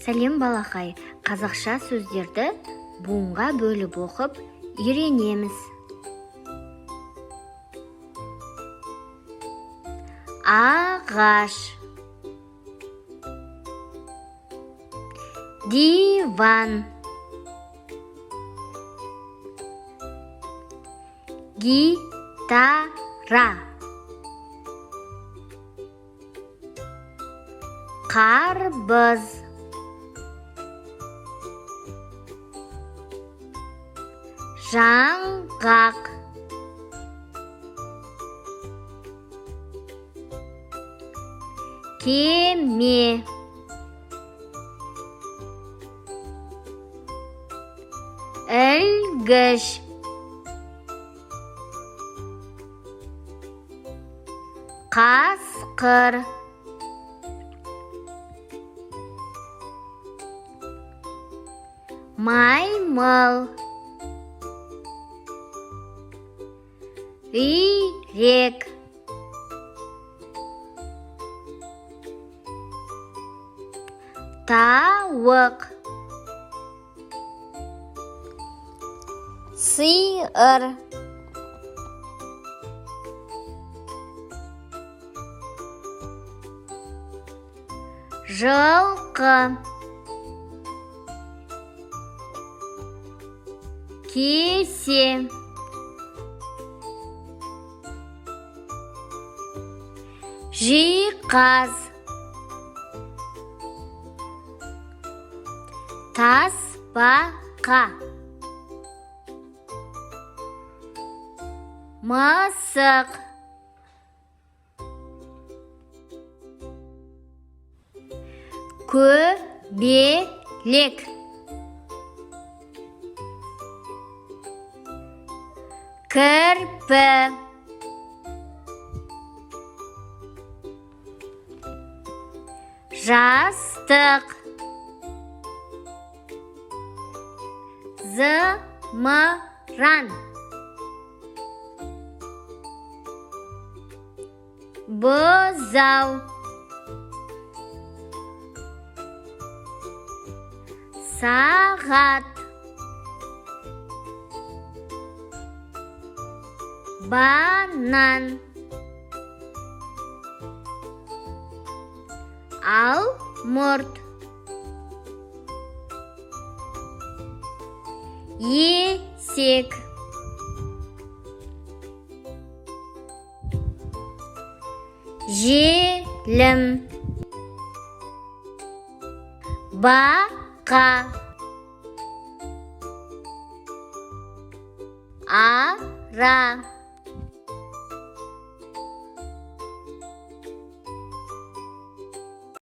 Сәлем балақай, қазақша сөздерді буынға бөліп оқып үйренеміз. Ағаш, диван, гитара, қарбыз, жаңғақ, кеме, ілгіш, қасқыр, маймыл, үйрек, тауық, сиыр, жылқы, кесе, жиһаз, тасбақа, мысық, көбелек, кірпі, жастық, зымыран, бұзау, сағат, банан, алмұрт, есек, желім, бақа, ара.